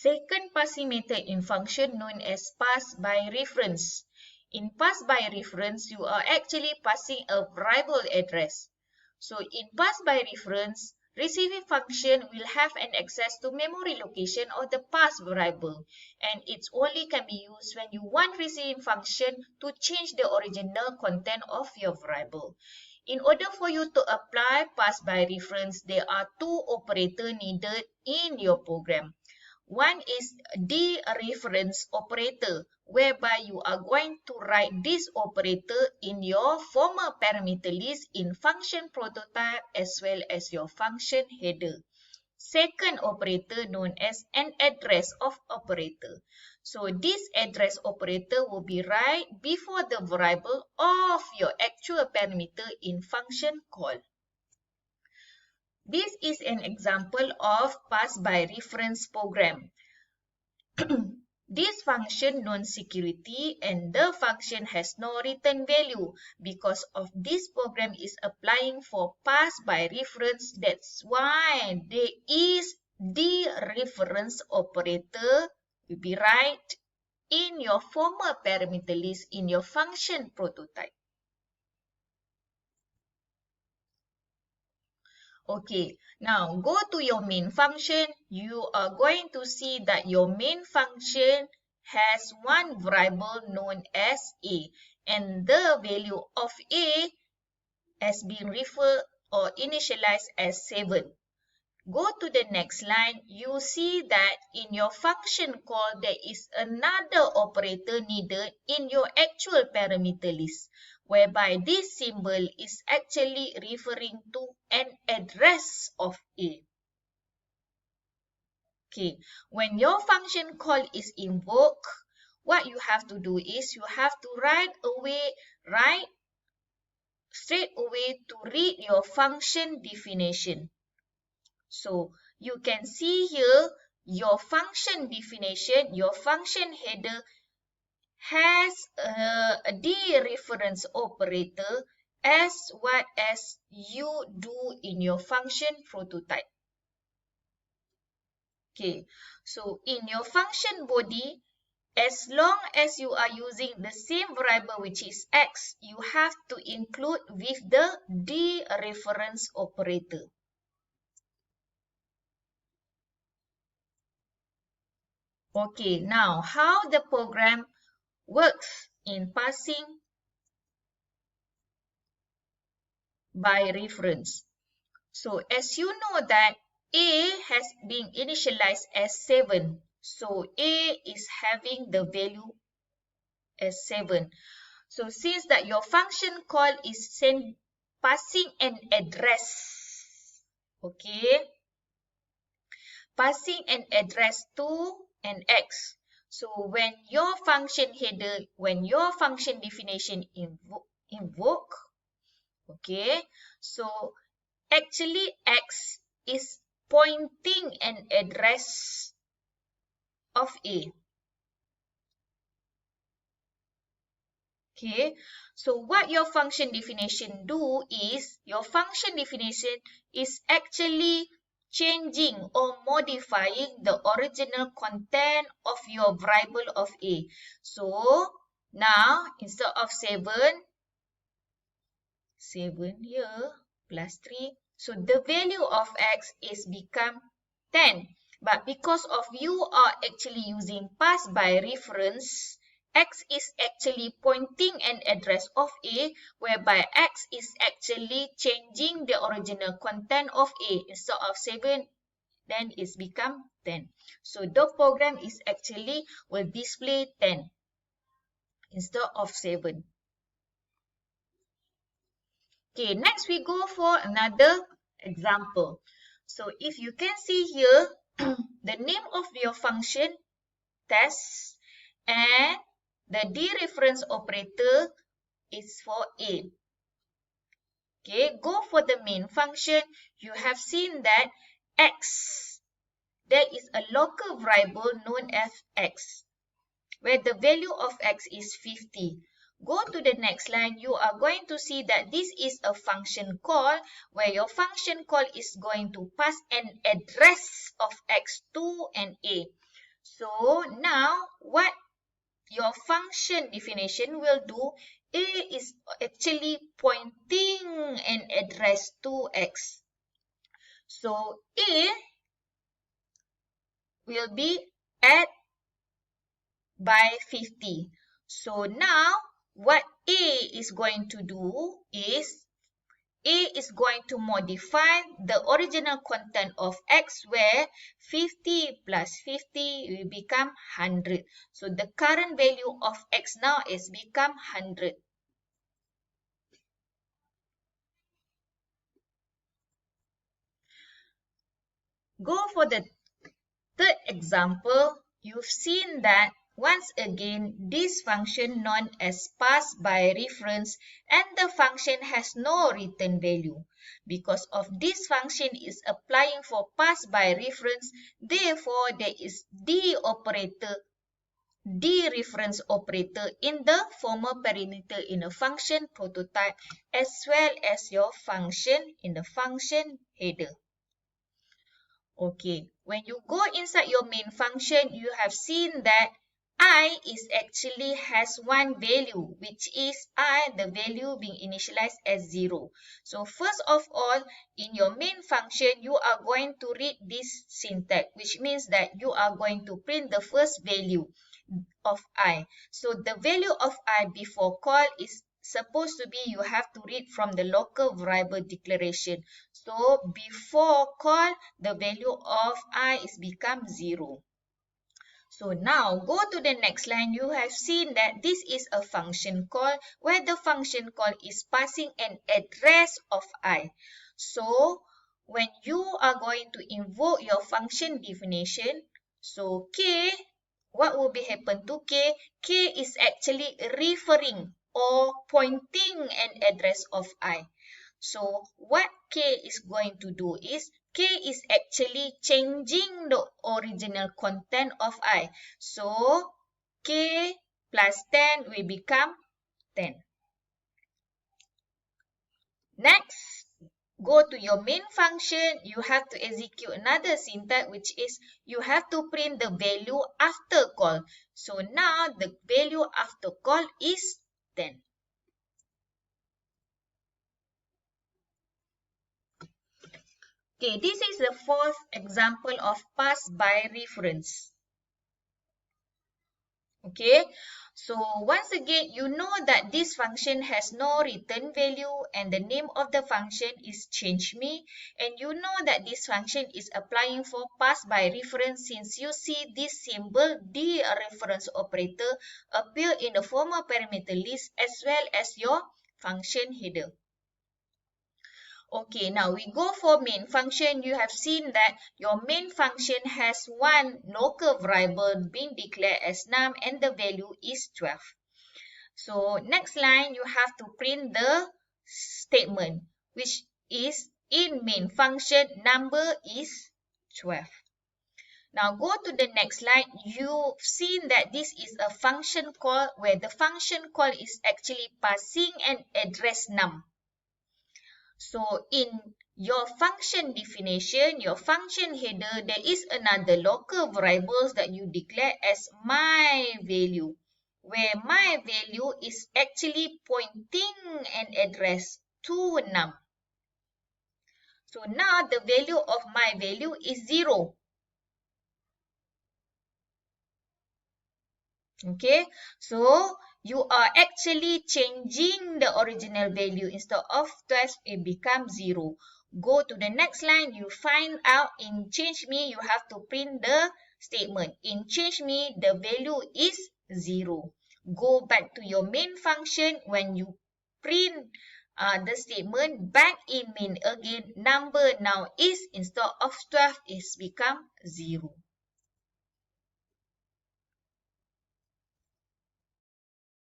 Second passing method in function known as pass by reference. In pass by reference, you are actually passing a variable address. So in pass by reference, receiving function will have an access to memory location of the pass variable, and it only can be used when you want receiving function to change the original content of your variable. In order for you to apply pass by reference, there are two operators needed in your program. One is the reference operator, whereby you are going to write this operator in your former parameter list in function prototype as well as your function header. Second operator known as an address of operator. So this address operator will be right before the variable of your actual parameter in function call. This is an example of pass by reference program. This function non-security and the function has no return value because of this program is applying for pass by reference. That's why there is the reference operator will be right in your former parameter list in your function prototype. Okay, now go to your main function. You are going to see that your main function has one variable known as a, and the value of a has been referred or initialized as 7. Go to the next line. You see that in your function call, there is another operator needed in your actual parameter list, whereby this symbol is actually referring to an address of A. Okay, when your function call is invoked, what you have to do is you have to write straight away to read your function definition. So you can see here your function definition, your function header has a dereference operator as what as you do in your function prototype. Okay, so in your function body, as long as you are using the same variable which is x, you have to include with the dereference operator. Okay, now how the program works in passing by reference. So as you know that A has been initialized as 7. So A is having the value as 7. So since that your function call is passing an address, okay, passing an address to an x. So when your function header, when your function definition invoke, okay, so actually x is pointing an address of A. Okay, so what your function definition do is your function definition is actually changing or modifying the original content of your variable of A. So now instead of 7 here plus 3, so the value of x is become 10. But because of you are actually using pass by reference, x is actually pointing an address of A, whereby x is actually changing the original content of A. Instead of 7, then it's become 10. So the program is actually will display 10 instead of 7. Okay, next we go for another example. So if you can see here, the name of your function, test, and the dereference operator is for A. Okay, go for the main function. You have seen that x, there is a local variable known as x, where the value of x is 50. Go to the next line, you are going to see that this is a function call, where your function call is going to pass an address of x to an A. So now what your function definition will do, A is actually pointing an address to X. So A will be add by 50. So now what A is going to do is A is going to modify the original content of X where 50 plus 50 will become 100. So the current value of X now is become 100. Go for the third example. You've seen that once again this function known as PassByReference and the function has no return value. Because of this function is applying for PassByReference, therefore there is dereference operator in the former parameter in a function prototype as well as your function in the function header. Okay, when you go inside your main function, you have seen that I is actually has one value, which is I, the value being initialized as 0. So first of all, in your main function, you are going to read this syntax, which means that you are going to print the first value of I. So the value of I before call is supposed to be you have to read from the local variable declaration. So before call, the value of I is become 0. So now go to the next line. You have seen that this is a function call where the function call is passing an address of I. So when you are going to invoke your function definition, so K, what will be happen to K? K is actually referring or pointing an address of I. So what K is going to do is K is actually changing the original content of I. So K plus 10 will become 10. Next, go to your main function. You have to execute another syntax, which is you have to print the value after call. So now the value after call is 10. Okay, this is the fourth example of PassByReference. Okay, so once again, you know that this function has no return value and the name of the function is changeMe, and you know that this function is applying for PassByReference since you see this symbol dereference operator appear in the former parameter list as well as your function header. Okay, now we go for main function. You have seen that your main function has one local variable being declared as num and the value is 12. So next line, you have to print the statement, which is in main function, number is 12. Now go to the next line. You've seen that this is a function call where the function call is actually passing an address num. So in your function definition, your function header, there is another local variables that you declare as my value, where my value is actually pointing an address to num. So now the value of my value is 0. Okay, so you are actually changing the original value. Instead of 12, it becomes 0. Go to the next line. You find out in changeMe, you have to print the statement. In changeMe, the value is 0. Go back to your main function. When you print the statement back in main again, number now is instead of 12 is become 0.